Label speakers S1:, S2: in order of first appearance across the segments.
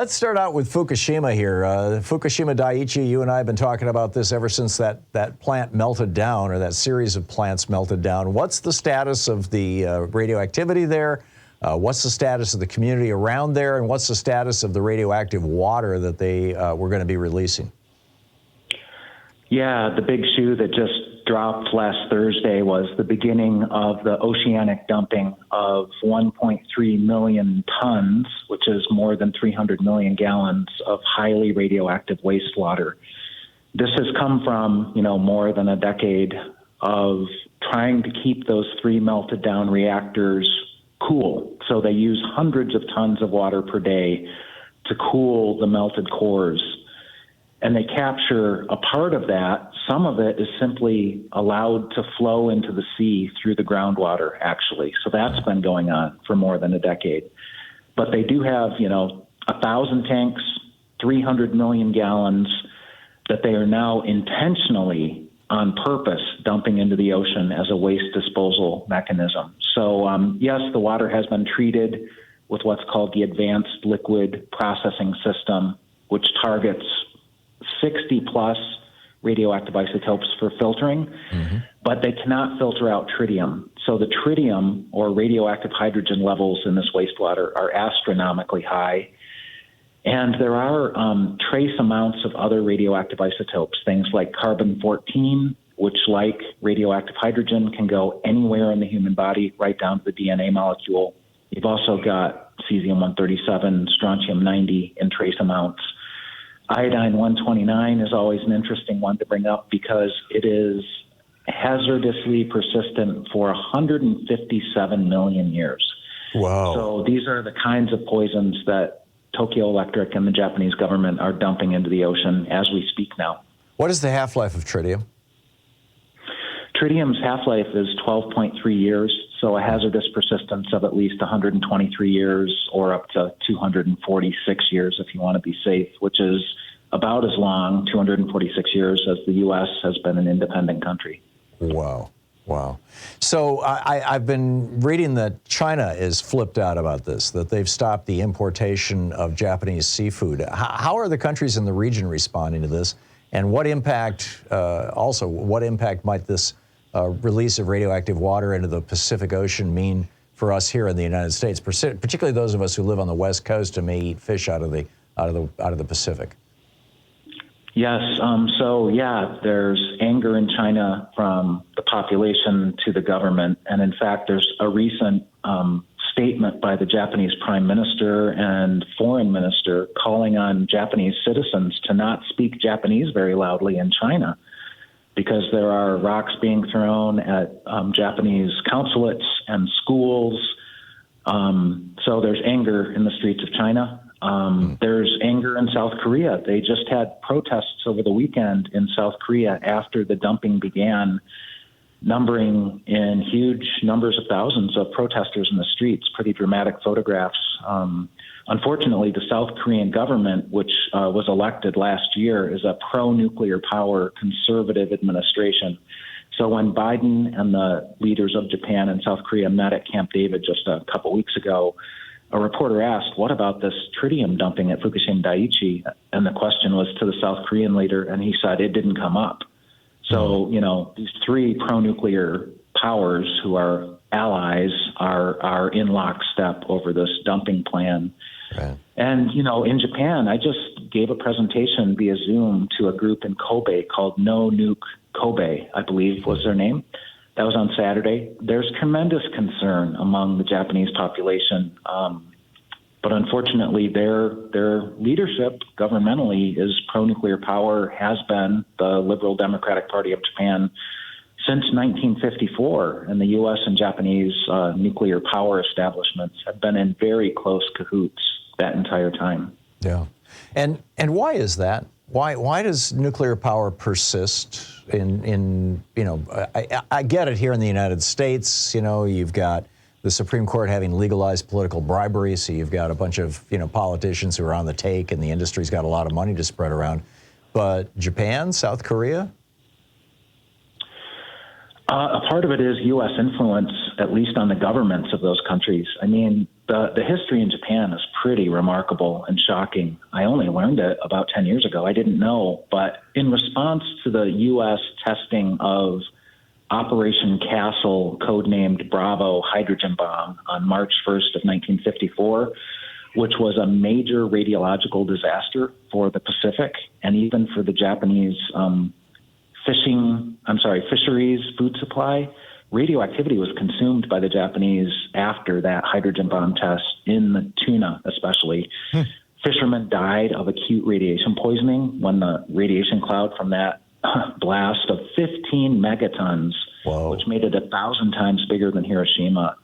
S1: Let's start out with Fukushima here. Fukushima Daiichi, you and I have been talking about this ever since that plant melted down, or that series of plants melted down. What's the status of the radioactivity there? What's the status of the community around there? And what's the status of the radioactive water that they were going to be releasing?
S2: Yeah, the big shoe that just dropped last Thursday was the beginning of the oceanic dumping of 1.3 million tons, which is more than 300 million gallons of highly radioactive wastewater. This has come from, more than a decade of trying to keep those 3 melted down reactors cool. So they use hundreds of tons of water per day to cool the melted cores. And they capture a part of that. Some of it is simply allowed to flow into the sea through the groundwater, actually. So that's been going on for more than a decade. But they do have, 1,000 tanks, 300 million gallons that they are now intentionally, on purpose, dumping into the ocean as a waste disposal mechanism. So, yes, the water has been treated with what's called the Advanced Liquid Processing System, which targets 60-plus radioactive isotopes for filtering, but they cannot filter out tritium. So the tritium, or radioactive hydrogen levels in this wastewater, are astronomically high. And there are trace amounts of other radioactive isotopes, things like carbon-14, which, like radioactive hydrogen, can go anywhere in the human body, right down to the DNA molecule. You've also got cesium-137, strontium-90 in trace amounts. Iodine-129 is always an interesting one to bring up because it is hazardously persistent for 157 million years.
S1: Wow.
S2: So these are the kinds of poisons that Tokyo Electric and the Japanese government are dumping into the ocean as we speak now.
S1: What is the half-life of tritium?
S2: Tritium's half-life is 12.3 years, so a hazardous persistence of at least 123 years or up to 246 years if you want to be safe, which is about as long, 246 years, as the U.S. has been an independent country.
S1: Wow. Wow. So I've been reading that China is flipped out about this, that they've stopped the importation of Japanese seafood. How are the countries in the region responding to this? And what impact, what impact might this release of radioactive water into the Pacific Ocean mean for us here in the United States, particularly those of us who live on the West Coast and may eat fish out of the Pacific?
S2: Yes. There's anger in China from the population to the government. And in fact, there's a recent statement by the Japanese Prime Minister and Foreign Minister calling on Japanese citizens to not speak Japanese very loudly in China, because there are rocks being thrown at Japanese consulates and schools. So there's anger in the streets of China. There's anger in South Korea. They just had protests over the weekend in South Korea after the dumping began, numbering in huge numbers of thousands of protesters in the streets, pretty dramatic photographs. Unfortunately, the South Korean government, which was elected last year, is a pro-nuclear power conservative administration. So when Biden and the leaders of Japan and South Korea met at Camp David just a couple weeks ago, a reporter asked, what about this tritium dumping at Fukushima Daiichi? And the question was to the South Korean leader, and he said it didn't come up. So, these three pro-nuclear powers who are allies are in lockstep over this dumping plan.
S1: Right.
S2: And, in Japan, I just gave a presentation via Zoom to a group in Kobe called No Nuke Kobe, I believe was their name. That was on Saturday. There's tremendous concern among the Japanese population. But unfortunately, their leadership governmentally is pro-nuclear power, has been the Liberal Democratic Party of Japan since 1954. And the U.S. and Japanese nuclear power establishments have been in very close cahoots that entire time.
S1: Yeah. And why is that? Why does nuclear power persist I get it here in the United States, you've got the Supreme Court having legalized political bribery, so you've got a bunch of, politicians who are on the take, and the industry's got a lot of money to spread around. But Japan, South Korea?
S2: A part of it is U.S. influence. at least on the governments of those countries. I mean, the history in Japan is pretty remarkable and shocking. I only learned it about 10 years ago. I didn't know. But in response to the U.S. testing of Operation Castle, codenamed Bravo hydrogen bomb, on March 1st of 1954, which was a major radiological disaster for the Pacific and even for the Japanese fisheries food supply. Radioactivity was consumed by the Japanese after that hydrogen bomb test, in the tuna especially. Fishermen died of acute radiation poisoning when the radiation cloud from that blast of 15 megatons,
S1: Whoa.
S2: which made it 1,000 times bigger than Hiroshima,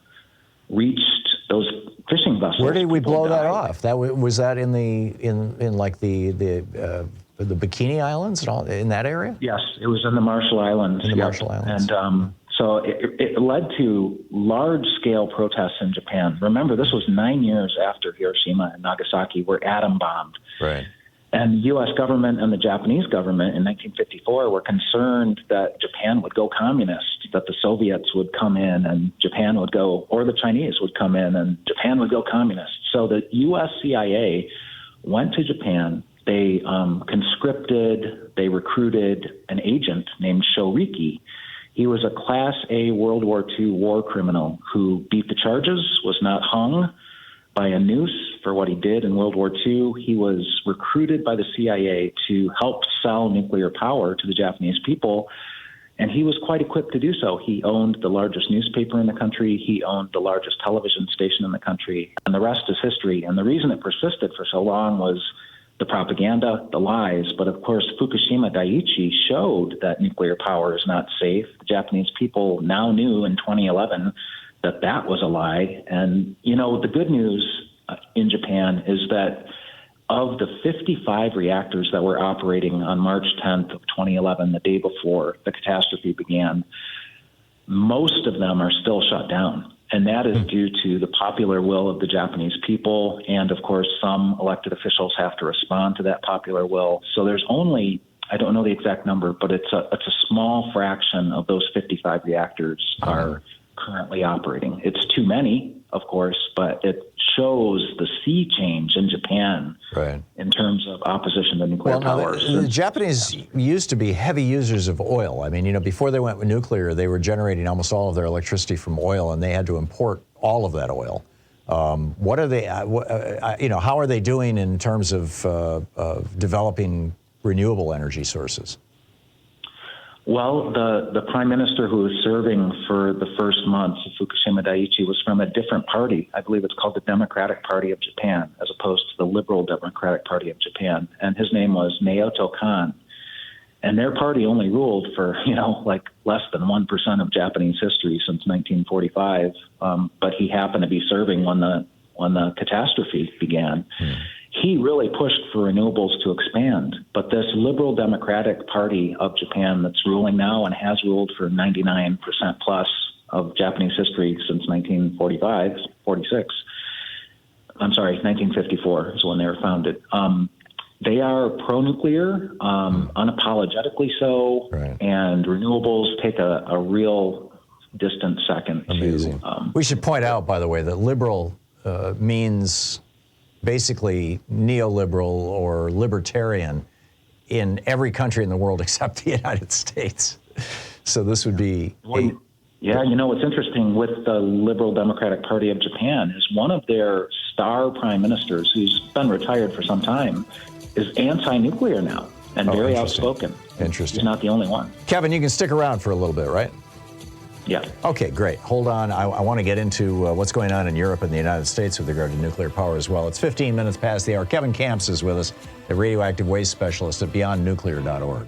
S2: reached those fishing vessels.
S1: Where did we blow that
S2: died.
S1: off? That was that in like the Bikini Islands and all in that area?
S2: Yes, it was in the Marshall Islands.
S1: In the Marshall Islands.
S2: And so it led to large-scale protests in Japan. Remember, this was 9 years after Hiroshima and Nagasaki were atom bombed.
S1: Right.
S2: And the U.S. government and the Japanese government in 1954 were concerned that Japan would go communist, that the Soviets would come in and Japan would go, or the Chinese would come in and Japan would go communist. So the U.S. CIA went to Japan. They conscripted, they recruited an agent named Shoriki. He was a Class A World War II war criminal who beat the charges, was not hung by a noose for what he did in World War II. He was recruited by the CIA to help sell nuclear power to the Japanese people, and he was quite equipped to do so. He owned the largest newspaper in the country. He owned the largest television station in the country, and the rest is history. And the reason it persisted for so long was the propaganda, the lies. But of course, Fukushima Daiichi showed that nuclear power is not safe. The Japanese people now knew in 2011 that that was a lie. And, you know, the good news in Japan is that of the 55 reactors that were operating on March 10th of 2011, the day before the catastrophe began, most of them are still shut down. And that is due to the popular will of the Japanese people. And of course, some elected officials have to respond to that popular will. So there's only, I don't know the exact number, but it's a small fraction of those 55 reactors are currently operating. It's too many, of course, but it shows the sea change in Japan in terms of opposition to nuclear power.
S1: The Japanese used to be heavy users of oil. I mean, you know, before they went with nuclear, they were generating almost all of their electricity from oil, and they had to import all of that oil. What are they, you know, how are they doing in terms of developing renewable energy sources?
S2: Well, the prime minister who was serving for the first months of Fukushima Daiichi was from a different party. I believe it's called the Democratic Party of Japan, as opposed to the Liberal Democratic Party of Japan. And his name was Naoto Kan. And their party only ruled for, you know, like less than 1% of Japanese history since 1945. But he happened to be serving when the catastrophe began. He really pushed for renewables to expand. But this Liberal Democratic Party of Japan that's ruling now and has ruled for 99% plus of Japanese history since 1954 is when they were founded. They are pro-nuclear, unapologetically so, and renewables take a real distant second.
S1: Amazing. We should point out, by the way, that liberal means basically neoliberal or libertarian in every country in the world except the United States. So this would be...
S2: Yeah, you know, what's interesting with the Liberal Democratic Party of Japan is one of their star prime ministers, who's been retired for some time, is anti-nuclear now and very outspoken.
S1: Interesting.
S2: He's not the only one.
S1: Kevin, you can stick around for a little bit, right?
S2: Yeah.
S1: Okay, great. Hold on. I want to get into what's going on in Europe and the United States with regard to nuclear power as well. It's 15 minutes past the hour. Kevin Kamps is with us, the radioactive waste specialist at beyondnuclear.org.